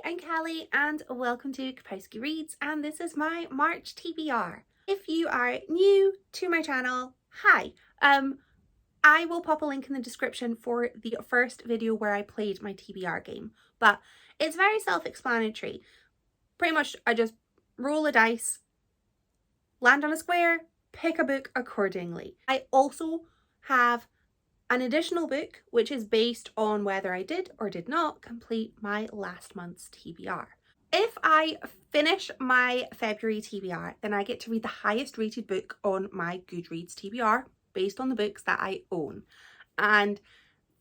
I'm Callie and welcome to Kapowski Reads, and this is my March TBR. If you are new to my channel, hi. I will pop a link in the description for the first video where I played my TBR game, but it's very self-explanatory. Pretty much I just roll a dice, land on a square, pick a book accordingly. I also have an additional book which is based on whether I did or did not complete my last month's TBR. If I finish my February TBR, then I get to read the highest rated book on my Goodreads TBR based on the books that I own. And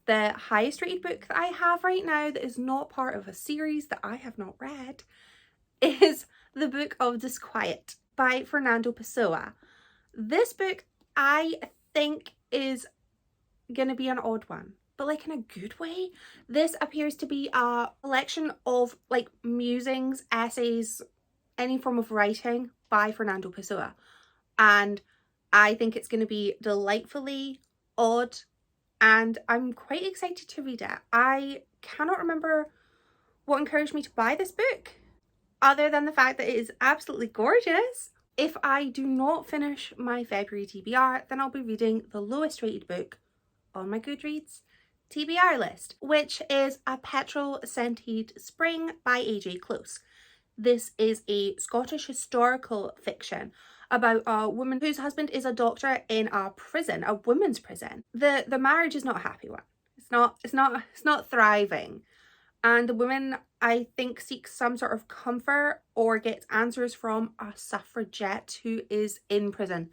the highest rated book that I have right now that is not part of a series that I have not read is the Book of Disquiet by Fernando Pessoa. This book I think is gonna be an odd one, but like in a good way. This appears to be a collection of like musings, essays, any form of writing by Fernando Pessoa, and I think it's going to be delightfully odd and I'm quite excited to read it. I cannot remember what encouraged me to buy this book other than the fact that it is absolutely gorgeous. If I do not finish my February TBR, then I'll be reading the lowest rated book on my Goodreads TBR list, which is A Petrol Scented Spring by AJ Close. This is a Scottish historical fiction about a woman whose husband is a doctor in a prison, a women's prison. The marriage is not a happy one. It's not thriving. And the woman, I think, seeks some sort of comfort or gets answers from a suffragette who is in prison.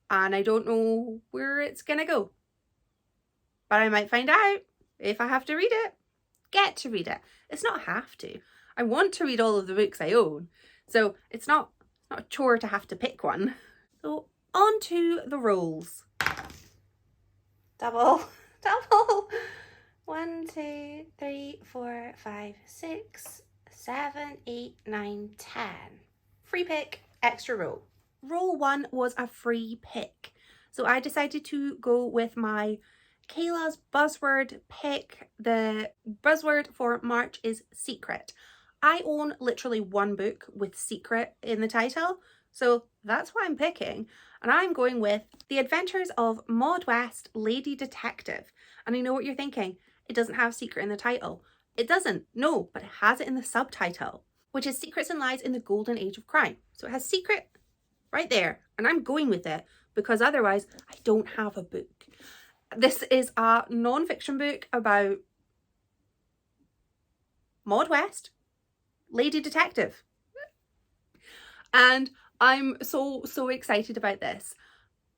And I don't know where it's gonna go. But I might find out if I have to read it. Get to read it. It's not have to. I want to read all of the books I own. So it's not a chore to have to pick one. So on to the rolls. Double. 1, 2, 3, 4, 5, 6, 7, 8, 9, 10. Free pick, extra roll. Roll 1 was a free pick. So I decided to go with my Kayla's buzzword pick. The buzzword for March is secret. I own literally one book with secret in the title, so that's what I'm picking. And I'm going with The Adventures of Maud West, Lady Detective. And I know what you're thinking. It doesn't have secret in the title. It doesn't, no, but it has it in the subtitle, which is Secrets and Lies in the Golden Age of Crime. So it has secret right there, and I'm going with it because otherwise I don't have a book. This is a non-fiction book about Maud West, Lady Detective. And I'm so excited about this.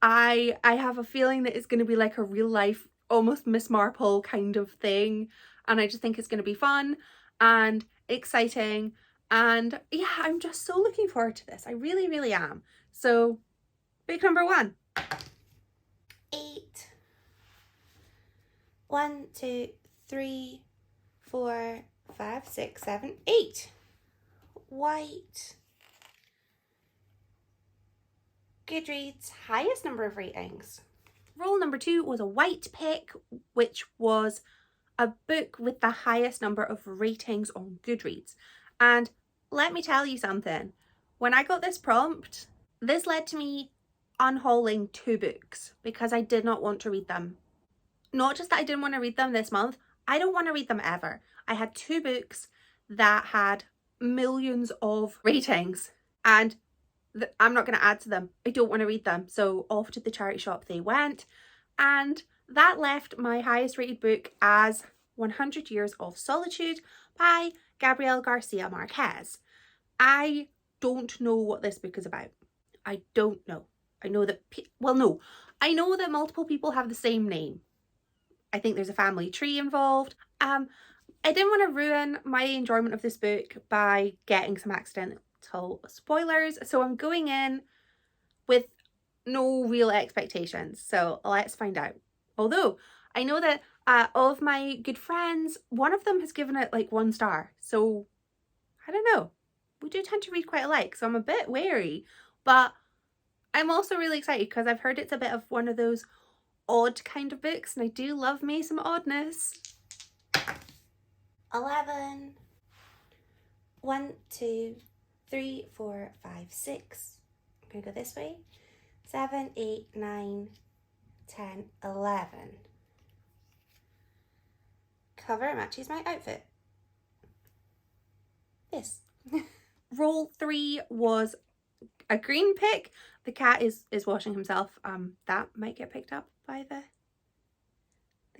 I have a feeling that it's going to be like a real life, almost Miss Marple kind of thing. And I just think it's going to be fun and exciting. And yeah, I'm just so looking forward to this. I really, really am. So, book number 1. 8. 1, 2, 3, 4, 5, 6, 7, 8. White. Goodreads highest number of ratings. Roll number 2 was a white pick, which was a book with the highest number of ratings on Goodreads. And let me tell you something. When I got this prompt, this led to me unhauling 2 books because I did not want to read them. Not just that I didn't want to read them this month, I don't want to read them ever. I had 2 books that had millions of ratings and I'm not going to add to them. I don't want to read them. So off to the charity shop they went, and that left my highest rated book as 100 Years of Solitude by Gabriel Garcia Marquez. I don't know what this book is about. I don't know. I know that, I know that multiple people have the same name. I think there's a family tree involved. I didn't want to ruin my enjoyment of this book by getting some accidental spoilers, so I'm going in with no real expectations. So let's find out. Although I know that of my good friends, one of them has given it like 1 star. So I don't know. We do tend to read quite alike, so I'm a bit wary. But I'm also really excited because I've heard it's a bit of one of those odd kind of books, and I do love me some oddness. 11. 1, 2, 3, 4, 5, 6. I'm going to go this way. 7, 8, 9, 10, 11. Cover matches my outfit. This. Roll 3 was a green pick. The cat is washing himself. That might get picked up by the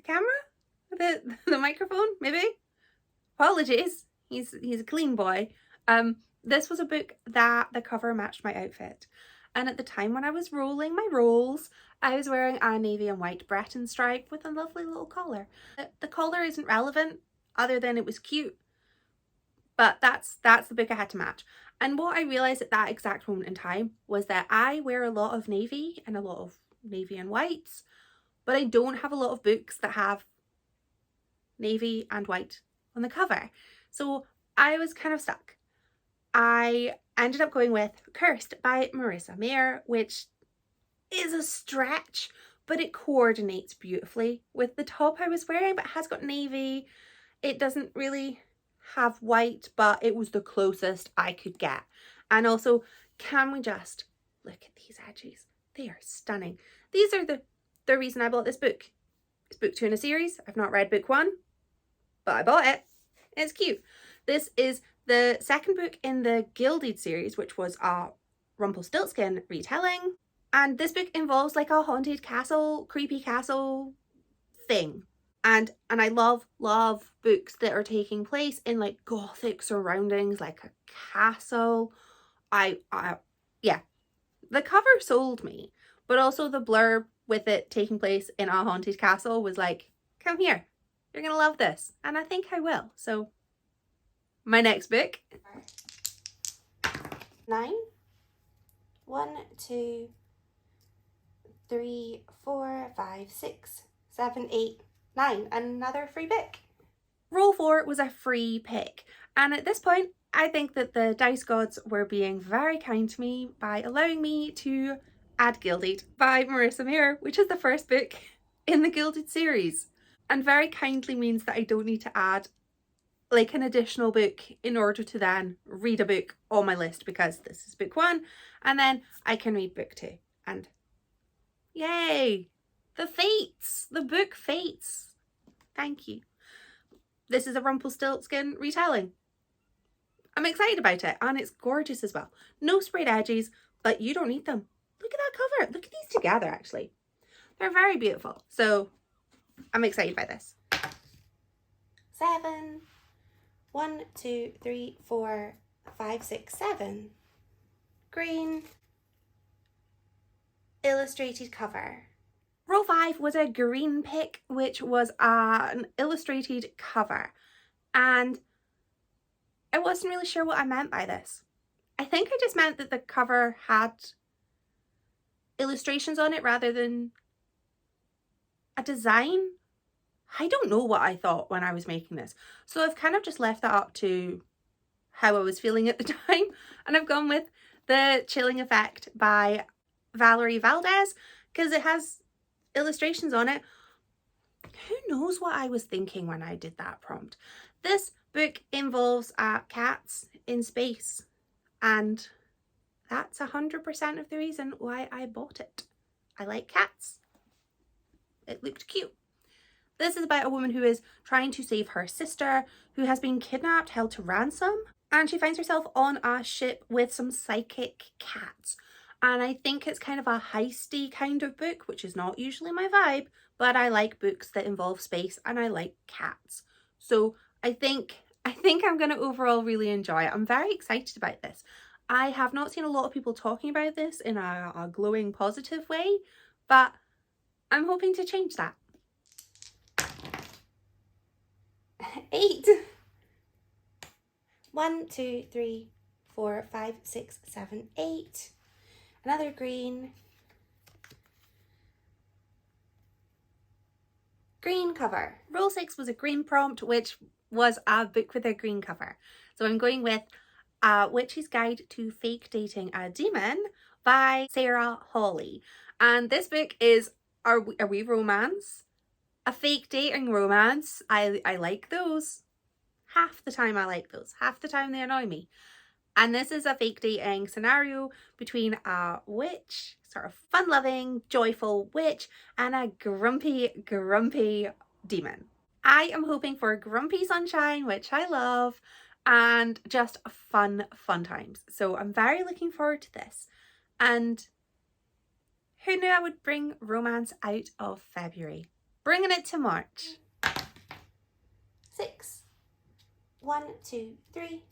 camera, the microphone, maybe. Apologies. He's a clean boy. This was a book that the cover matched my outfit. And at the time when I was rolling my rolls, I was wearing a navy and white Breton stripe with a lovely little collar. The collar isn't relevant other than it was cute. But that's the book I had to match. And what I realised at that exact moment in time was that I wear a lot of navy and a lot of navy and whites, but I don't have a lot of books that have navy and white on the cover. So I was kind of stuck. I ended up going with Cursed by Marissa Mayer, which is a stretch, but it coordinates beautifully with the top I was wearing, but it has got navy. It doesn't really have white, but it was the closest I could get. And also, can we just look at these edges? They are stunning. These are the reason I bought this book. It's book 2 in a series. I've not read book 1, but I bought it. It's cute. This is the second book in the Gilded series, which was a Rumpelstiltskin retelling. And this book involves like a haunted castle, creepy castle thing. And I love books that are taking place in like gothic surroundings, like a castle. Yeah, the cover sold me, but also the blurb with it taking place in a haunted castle was like, come here, you're gonna love this. And I think I will. So my next book. 9. 1, 2, 3, 4, 5, 6, 7, 8, 9. Another free pick. Roll 4 was a free pick. And at this point, I think that the dice gods were being very kind to me by allowing me to add Gilded by Marissa Mayer, which is the first book in the Gilded series. And very kindly means that I don't need to add like an additional book in order to then read a book on my list, because this is book 1 and then I can read book 2 and yay, the fates, the book fates. Thank you. This is a Rumpelstiltskin retelling. I'm excited about it and it's gorgeous as well. No sprayed edges, but you don't need them. Look at that cover. Look at these together actually. They're very beautiful. So I'm excited by this. 7. 1, 2, 3, 4, 5, 6, 7. Green. Illustrated cover. Row 5 was a green pick, which was an illustrated cover. And I wasn't really sure what I meant by this. I think I just meant that the cover had illustrations on it rather than a design. I don't know what I thought when I was making this. So I've kind of just left that up to how I was feeling at the time. And I've gone with The Chilling Effect by Valerie Valdez because it has illustrations on it. Who knows what I was thinking when I did that prompt. This book involves cats in space, and that's 100% of the reason why I bought it. I like cats. It looked cute. This is about a woman who is trying to save her sister, who has been kidnapped, held to ransom, and she finds herself on a ship with some psychic cats. And I think it's kind of a heisty kind of book, which is not usually my vibe, but I like books that involve space and I like cats. So I think I'm going to overall really enjoy it. I'm very excited about this. I have not seen a lot of people talking about this in a glowing positive way, but I'm hoping to change that. 8. 1, 2, 3, 4, 5, 6, 7, 8. Another green. Green cover. Roll 6 was a green prompt, which was a book with a green cover. So I'm going with Witch's Guide to Fake Dating a Demon by Sarah Hawley. And this book is a wee romance. A fake dating romance. I like those. half the time I like those, half the time they annoy me. And this is a fake dating scenario between a witch, sort of fun-loving, joyful witch, and a grumpy demon. I am hoping for grumpy sunshine, which I love, and just fun times. So I'm very looking forward to this. And who knew I would bring romance out of February? Bringing it to March. 6. 1, 2, 3,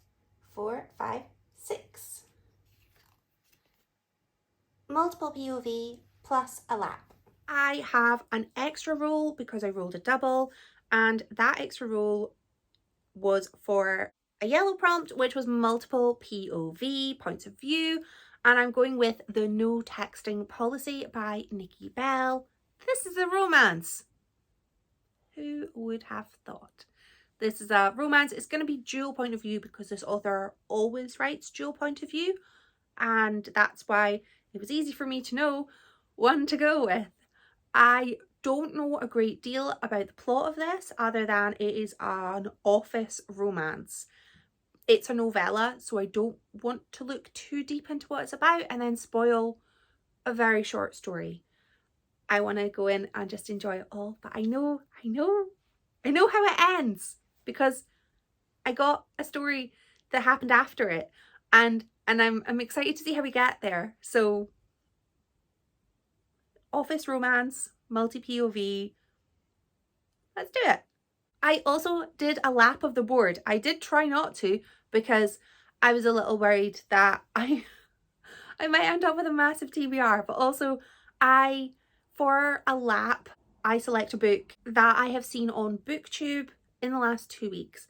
4, 5, 6. Multiple POV plus a lap. I have an extra roll because I rolled a double, and that extra roll was for a yellow prompt, which was multiple POV, points of view, and I'm going with The No Texting Policy by Nikki Bell. This is a romance. Who would have thought? This is a romance. It's going to be dual point of view because this author always writes dual point of view, and that's why it was easy for me to know one to go with. I don't know a great deal about the plot of this other than it is an office romance. It's a novella, so I don't want to look too deep into what it's about and then spoil a very short story. I want to go in and just enjoy it all, but I know how it ends because I got a story that happened after it, and I'm excited to see how we get there. So office romance, multi-POV, let's do it. I also did a lap of the board. I did try not to because I was a little worried that I might end up with a massive TBR, but also for a lap, I select a book that I have seen on BookTube in the last 2 weeks.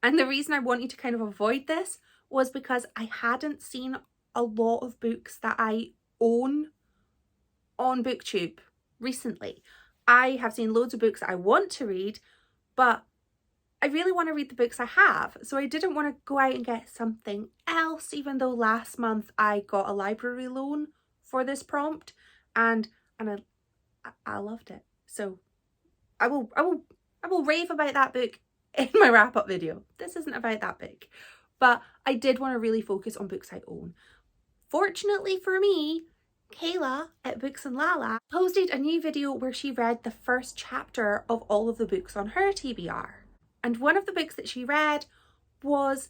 And the reason I wanted to kind of avoid this was because I hadn't seen a lot of books that I own on BookTube recently. I have seen loads of books that I want to read, but I really want to read the books I have. So I didn't want to go out and get something else, even though last month I got a library loan for this prompt and I loved it. So I will rave about that book in my wrap-up video. This isn't about that book, but I did want to really focus on books I own. Fortunately for me, Kayla at Books and Lala posted a new video where she read the first chapter of all of the books on her TBR. And one of the books that she read was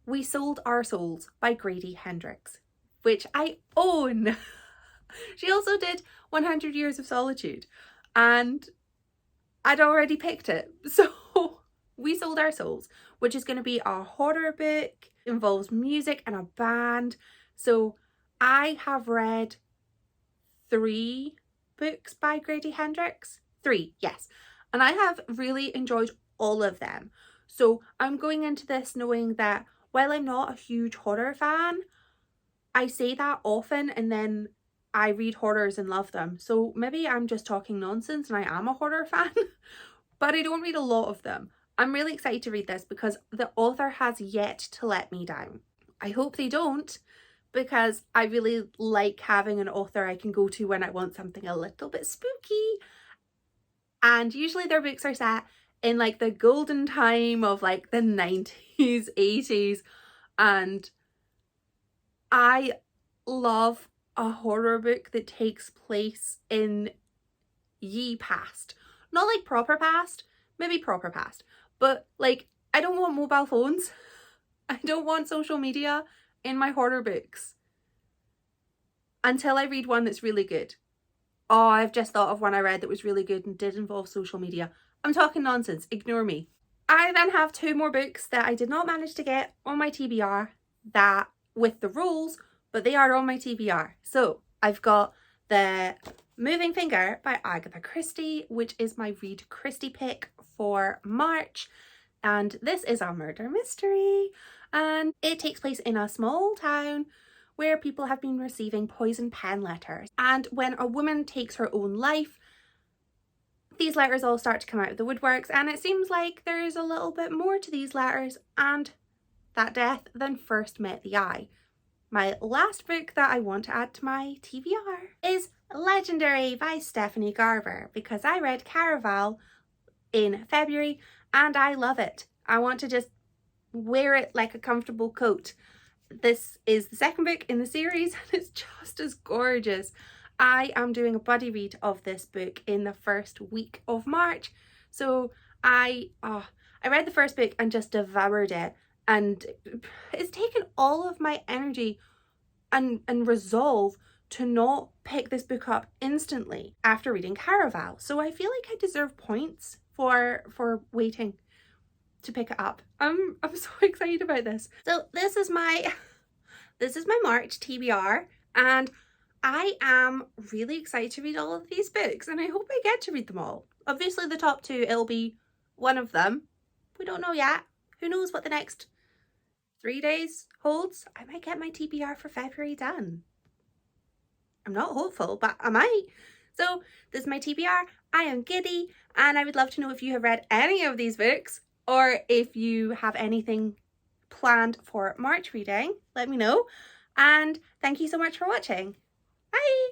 We Sold Our Souls by Grady Hendrix, which I own. She also did 100 Years of Solitude, and I'd already picked it. So We Sold Our Souls, which is going to be a horror book, involves music and a band. So I have read 3 books by Grady Hendrix. 3, yes. And I have really enjoyed all of them. So I'm going into this knowing that while I'm not a huge horror fan, I say that often and then I read horrors and love them. So maybe I'm just talking nonsense and I am a horror fan, but I don't read a lot of them. I'm really excited to read this because the author has yet to let me down. I hope they don't, because I really like having an author I can go to when I want something a little bit spooky. And usually their books are set in like the golden time of like the 90s, 80s. And I love a horror book that takes place in ye past. Not like proper past, maybe proper past. But like, I don't want mobile phones. I don't want social media in my horror books until I read one that's really good. Oh, I've just thought of one I read that was really good and did involve social media. I'm talking nonsense, ignore me. I then have 2 more books that I did not manage to get on my TBR that with the rules, but they are on my TBR. So I've got The Moving Finger by Agatha Christie, which is my Read Christie pick for March. And this is a murder mystery, and it takes place in a small town where people have been receiving poison pen letters. And when a woman takes her own life, these letters all start to come out of the woodworks, and it seems like there is a little bit more to these letters and that death than first met the eye. My last book that I want to add to my TBR is Legendary by Stephanie Garber, because I read Caraval in February and I love it. I want to just wear it like a comfortable coat. This is the second book in the series and it's just as gorgeous. I am doing a buddy read of this book in the first week of March. So I read the first book and just devoured it, and it's taken all of my energy and resolve to not pick this book up instantly after reading Caraval. So I feel like I deserve points for waiting to pick it up. I'm so excited about this. So this is my March TBR, and I am really excited to read all of these books, and I hope I get to read them all. Obviously the top two, it'll be one of them. We don't know yet. Who knows what the next 3 days holds? I might get my TBR for February done. I'm not hopeful, but I might. So this is my TBR. I am Giddy, and I would love to know if you have read any of these books, or if you have anything planned for March reading. Let me know. And thank you so much for watching. Bye!